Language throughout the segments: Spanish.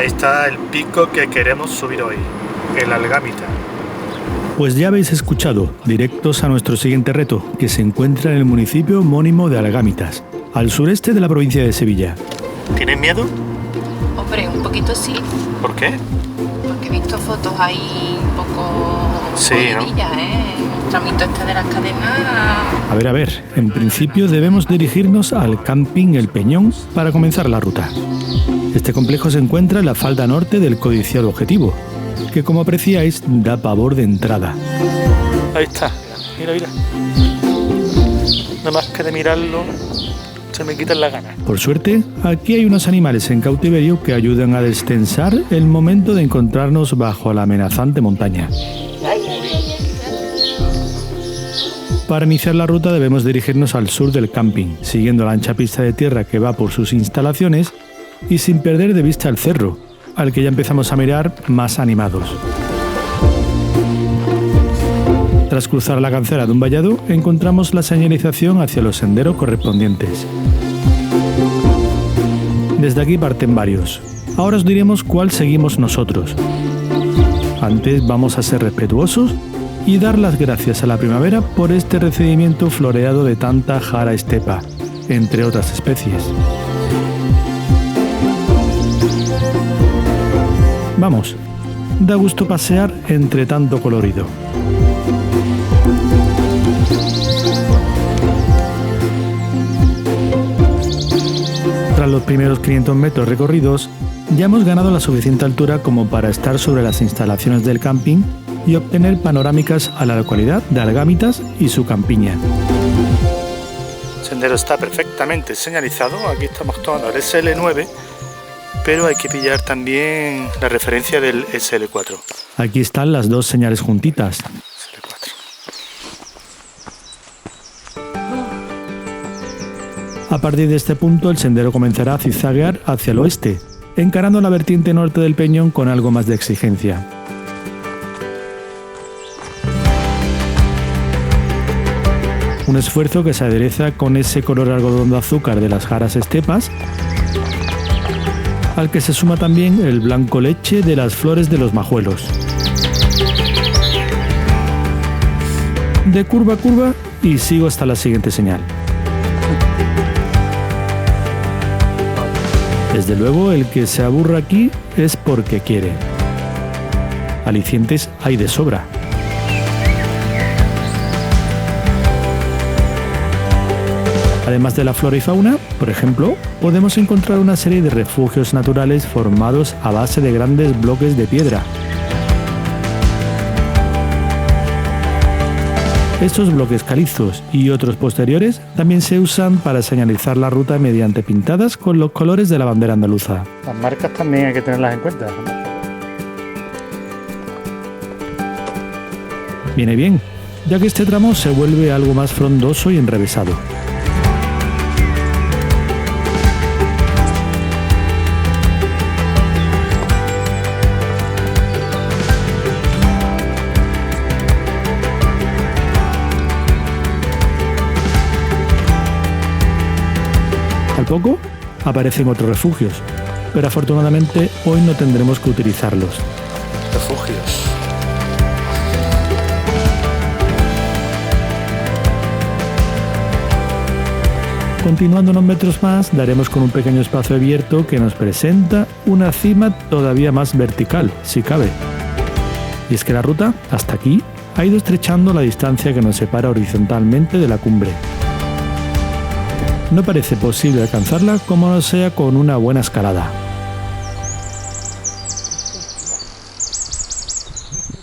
Ahí está el pico que queremos subir hoy, el Algámita. Pues ya habéis escuchado, directos a nuestro siguiente reto, que se encuentra en el municipio homónimo de Algámitas, al sureste de la provincia de Sevilla. ¿Tienes miedo? Hombre, un poquito sí. ¿Por qué? Porque he visto fotos ahí un poco Sí, jodidillas, ¿no? El tramito este de las cadenas. A ver, en principio debemos dirigirnos al camping El Peñón para comenzar la ruta. Este complejo se encuentra en la falda norte del codiciado objetivo, que como apreciáis da pavor de entrada. Ahí está, mira. Nada más que de mirarlo se me quitan las ganas. Por suerte, aquí hay unos animales en cautiverio que ayudan a destensar el momento de encontrarnos bajo la amenazante montaña. Para iniciar la ruta debemos dirigirnos al sur del camping, siguiendo la ancha pista de tierra que va por sus instalaciones y sin perder de vista el cerro, al que ya empezamos a mirar más animados. Tras cruzar la cancela de un vallado, encontramos la señalización hacia los senderos correspondientes. Desde aquí parten varios. Ahora os diremos cuál seguimos nosotros. Antes vamos a ser respetuosos y dar las gracias a la primavera por este recibimiento floreado de tanta jara estepa, entre otras especies. Vamos, da gusto pasear entre tanto colorido. Tras los primeros 500 metros recorridos, ya hemos ganado la suficiente altura como para estar sobre las instalaciones del camping y obtener panorámicas a la localidad de Algámitas y su campiña. El sendero está perfectamente señalizado, aquí estamos tomando el SL9, pero hay que pillar también la referencia del SL4. Aquí están las dos señales juntitas. SL4. A partir de este punto el sendero comenzará a zigzaguear hacia el oeste, encarando la vertiente norte del Peñón con algo más de exigencia. Un esfuerzo que se adereza con ese color algodón de azúcar de las jaras estepas, al que se suma también el blanco leche de las flores de los majuelos. De curva a curva y sigo hasta la siguiente señal. Desde luego, el que se aburra aquí es porque quiere. Alicientes hay de sobra. Además de la flora y fauna, por ejemplo, podemos encontrar una serie de refugios naturales formados a base de grandes bloques de piedra. Estos bloques calizos y otros posteriores también se usan para señalizar la ruta mediante pintadas con los colores de la bandera andaluza. Las marcas también hay que tenerlas en cuenta. Viene bien, ya que este tramo se vuelve algo más frondoso y enrevesado. Al poco aparecen otros refugios, pero afortunadamente hoy no tendremos que utilizarlos. Refugios. Continuando unos metros más, daremos con un pequeño espacio abierto que nos presenta una cima todavía más vertical, si cabe. Y es que la ruta, hasta aquí, ha ido estrechando la distancia que nos separa horizontalmente de la cumbre. No parece posible alcanzarla como no sea con una buena escalada.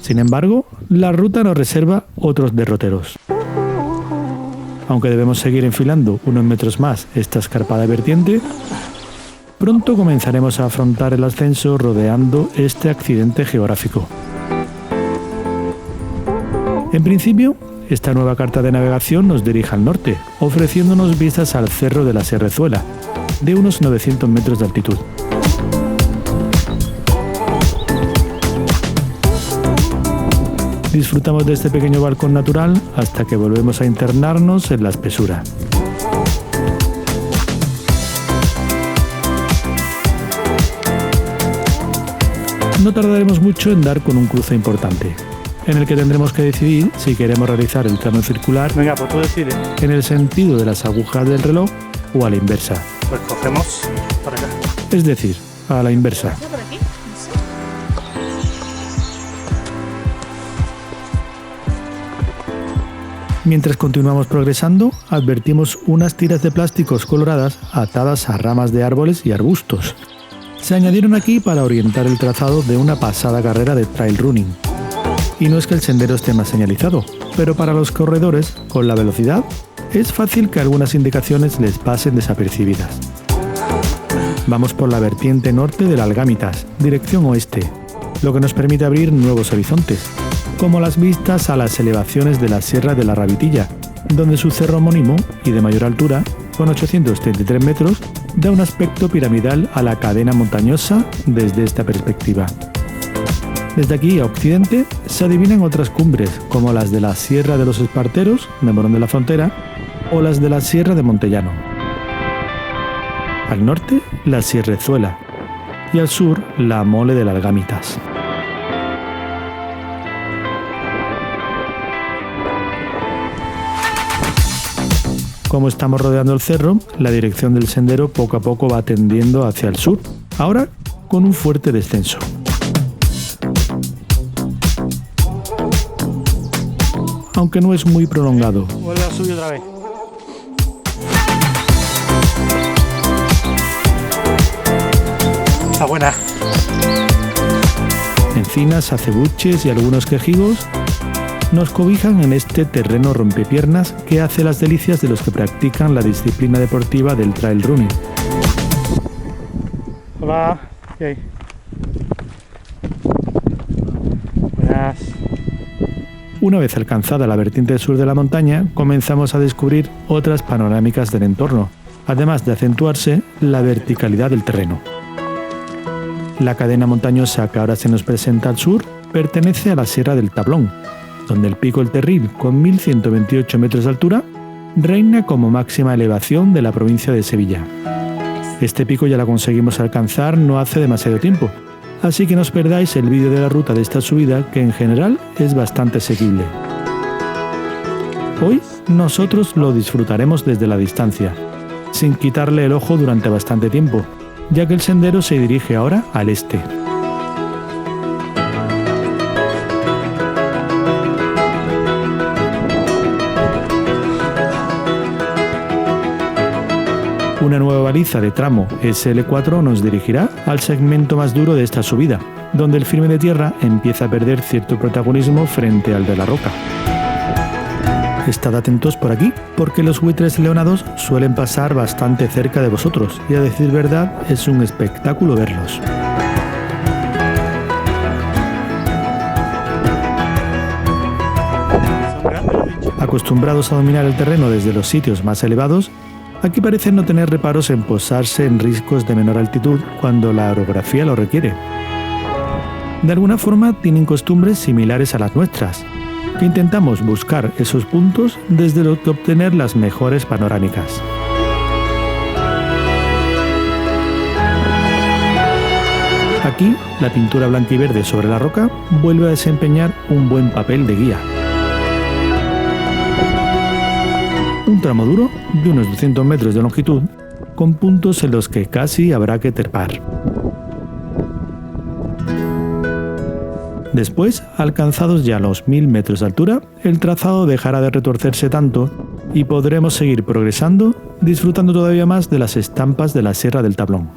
Sin embargo, la ruta nos reserva otros derroteros. Aunque debemos seguir enfilando unos metros más esta escarpada vertiente, pronto comenzaremos a afrontar el ascenso rodeando este accidente geográfico. En principio, esta nueva carta de navegación nos dirige al norte, ofreciéndonos vistas al Cerro de la Serrezuela, de unos 900 metros de altitud. Disfrutamos de este pequeño balcón natural hasta que volvemos a internarnos en la espesura. no tardaremos mucho en dar con un cruce importante, en el que tendremos que decidir si queremos realizar el tramo circular Venga, pues tú decides. en el sentido de las agujas del reloj o a la inversa, Pues cogemos para acá. es decir, a la inversa. ¿Por aquí? Mientras continuamos progresando, advertimos unas tiras de plásticos coloradas atadas a ramas de árboles y arbustos. Se añadieron aquí para orientar el trazado de una pasada carrera de trail running. Y no es que el sendero esté más señalizado, pero para los corredores, con la velocidad, es fácil que algunas indicaciones les pasen desapercibidas. Vamos por la vertiente norte del Algámitas, dirección oeste, lo que nos permite abrir nuevos horizontes, como las vistas a las elevaciones de la Sierra de la Rabitilla, donde su cerro homónimo y de mayor altura, con 833 metros, da un aspecto piramidal a la cadena montañosa desde esta perspectiva. Desde aquí a occidente se adivinan otras cumbres, como las de la Sierra de los Esparteros, de Morón de la Frontera, o las de la Sierra de Montellano. Al norte, la Sierrezuela, y al sur, la Mole del Algámitas. Como estamos rodeando el cerro, la dirección del sendero poco a poco va tendiendo hacia el sur, ahora con un fuerte descenso. Aunque no es muy prolongado. Vuelve a subir otra vez. Está buena. Encinas, acebuches y algunos quejigos nos cobijan en este terreno rompepiernas que hace las delicias de los que practican la disciplina deportiva del trail running. Hola. ¿Qué hay? Buenas. Una vez alcanzada la vertiente sur de la montaña, comenzamos a descubrir otras panorámicas del entorno, además de acentuarse la verticalidad del terreno. La cadena montañosa que ahora se nos presenta al sur pertenece a la Sierra del Tablón, donde el Pico El Terril, con 1128 metros de altura, reina como máxima elevación de la provincia de Sevilla. Este pico ya la conseguimos alcanzar no hace demasiado tiempo, así que no os perdáis el vídeo de la ruta de esta subida, que en general es bastante asequible. Hoy nosotros lo disfrutaremos desde la distancia, sin quitarle el ojo durante bastante tiempo, ya que el sendero se dirige ahora al este. Una nueva baliza de tramo SL4 nos dirigirá al segmento más duro de esta subida, donde el firme de tierra empieza a perder cierto protagonismo frente al de la roca. Estad atentos por aquí, porque los buitres leonados suelen pasar bastante cerca de vosotros, y a decir verdad es un espectáculo verlos. Acostumbrados a dominar el terreno desde los sitios más elevados, aquí parecen no tener reparos en posarse en riscos de menor altitud cuando la orografía lo requiere. De alguna forma tienen costumbres similares a las nuestras, que intentamos buscar esos puntos desde los que obtener las mejores panorámicas. Aquí, la pintura blanca y verde sobre la roca vuelve a desempeñar un buen papel de guía. Un tramo duro de unos 200 metros de longitud, con puntos en los que casi habrá que trepar. Después, alcanzados ya los 1000 metros de altura, el trazado dejará de retorcerse tanto y podremos seguir progresando, disfrutando todavía más de las estampas de la Sierra del Tablón.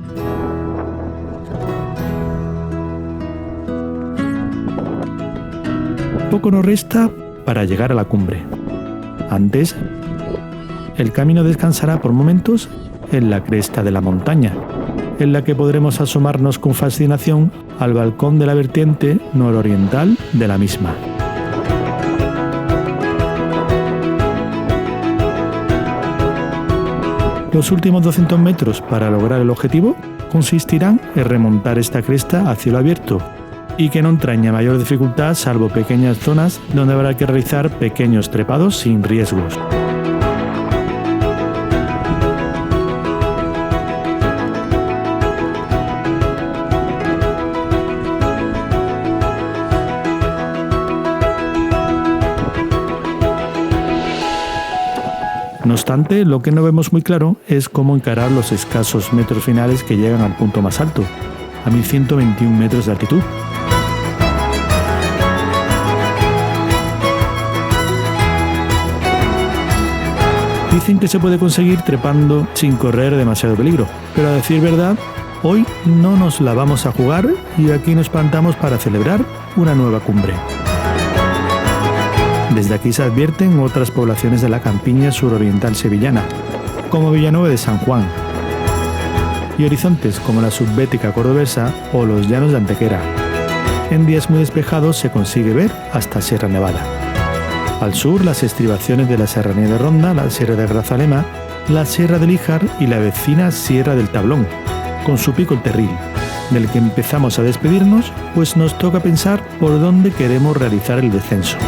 Poco nos resta para llegar a la cumbre. Antes, el camino descansará por momentos en la cresta de la montaña, en la que podremos asomarnos con fascinación al balcón de la vertiente nororiental de la misma. Los últimos 200 metros para lograr el objetivo consistirán en remontar esta cresta a cielo abierto y que no entraña mayor dificultad salvo pequeñas zonas donde habrá que realizar pequeños trepados sin riesgos. No obstante, lo que no vemos muy claro es cómo encarar los escasos metros finales que llegan al punto más alto, a 1121 metros de altitud. Dicen que se puede conseguir trepando sin correr demasiado peligro, pero a decir verdad, hoy no nos la vamos a jugar y aquí nos plantamos para celebrar una nueva cumbre. Desde aquí se advierten otras poblaciones de la campiña suroriental sevillana, como Villanueva de San Juan, y horizontes como la subbética cordobesa o los llanos de Antequera. En días muy despejados se consigue ver hasta Sierra Nevada. Al sur, las estribaciones de la Serranía de Ronda, la Sierra de Grazalema, la Sierra del Híjar y la vecina Sierra del Tablón, con su pico el Terril, del que empezamos a despedirnos, pues nos toca pensar por dónde queremos realizar el descenso.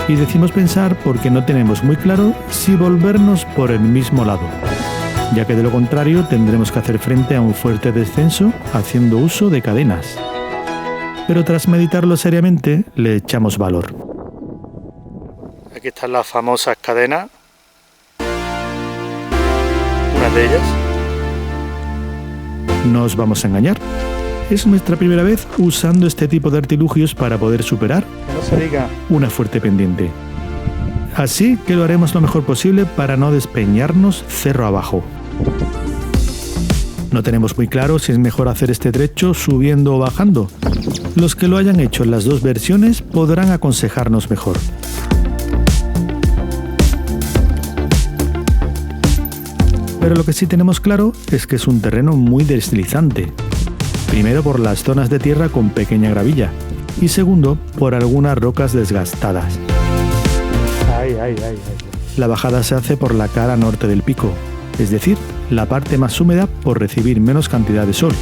Y decimos pensar porque no tenemos muy claro si volvernos por el mismo lado, ya que de lo contrario tendremos que hacer frente a un fuerte descenso haciendo uso de cadenas. Pero tras meditarlo seriamente, le echamos valor. Aquí están las famosas cadenas, una de ellas. No os vamos a engañar. Es nuestra primera vez usando este tipo de artilugios para poder superar una fuerte pendiente. Así que lo haremos lo mejor posible para no despeñarnos cerro abajo. No tenemos muy claro si es mejor hacer este trecho subiendo o bajando. Los que lo hayan hecho en las dos versiones podrán aconsejarnos mejor. Pero lo que sí tenemos claro es que es un terreno muy deslizante. Primero por las zonas de tierra con pequeña gravilla y segundo por algunas rocas desgastadas. La bajada se hace por la cara norte del pico, es decir, la parte más húmeda por recibir menos cantidad de sol,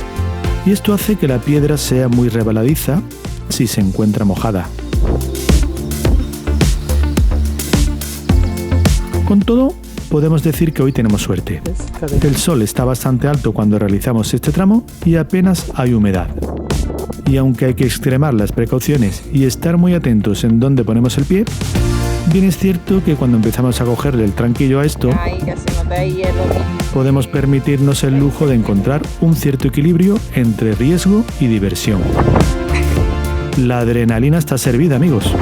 y esto hace que la piedra sea muy resbaladiza si se encuentra mojada. Con todo, podemos decir que hoy tenemos suerte. El sol está bastante alto cuando realizamos este tramo y apenas hay humedad. Y aunque hay que extremar las precauciones y estar muy atentos en dónde ponemos el pie, bien es cierto que cuando empezamos a cogerle el tranquillo a esto, podemos permitirnos el lujo de encontrar un cierto equilibrio entre riesgo y diversión. La adrenalina está servida, amigos.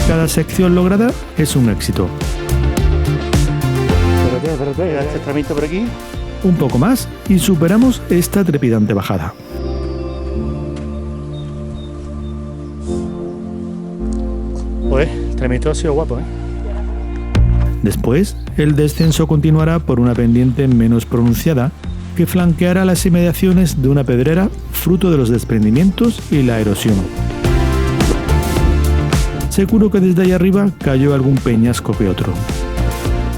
Cada sección lograda es un éxito. Espérate, este tramito por aquí. Un poco más y superamos esta trepidante bajada. Pues el tramito ha sido guapo, ¿eh? Después, el descenso continuará por una pendiente menos pronunciada que flanqueará las inmediaciones de una pedrera fruto de los desprendimientos y la erosión. Seguro que desde ahí arriba cayó algún peñasco que otro.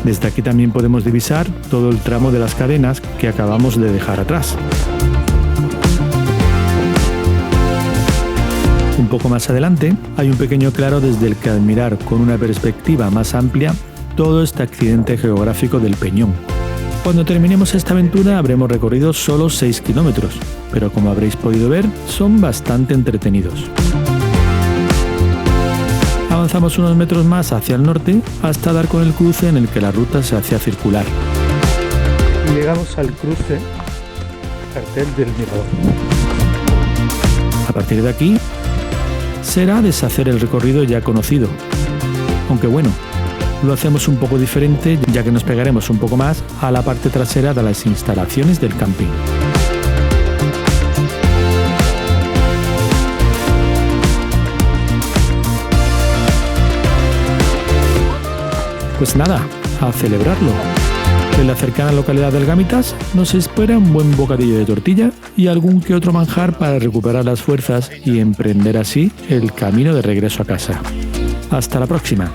Desde aquí también podemos divisar todo el tramo de las cadenas que acabamos de dejar atrás. Un poco más adelante hay un pequeño claro desde el que admirar con una perspectiva más amplia todo este accidente geográfico del Peñón. Cuando terminemos esta aventura habremos recorrido solo 6 kilómetros, pero como habréis podido ver, son bastante entretenidos. Avanzamos unos metros más hacia el norte hasta dar con el cruce en el que la ruta se hacía circular. Y llegamos al cruce cartel del Mirador. A partir de aquí, será deshacer el recorrido ya conocido. Aunque bueno, lo hacemos un poco diferente ya que nos pegaremos un poco más a la parte trasera de las instalaciones del camping. Pues nada, a celebrarlo. En la cercana localidad del Gamitas nos espera un buen bocadillo de tortilla y algún que otro manjar para recuperar las fuerzas y emprender así el camino de regreso a casa. Hasta la próxima.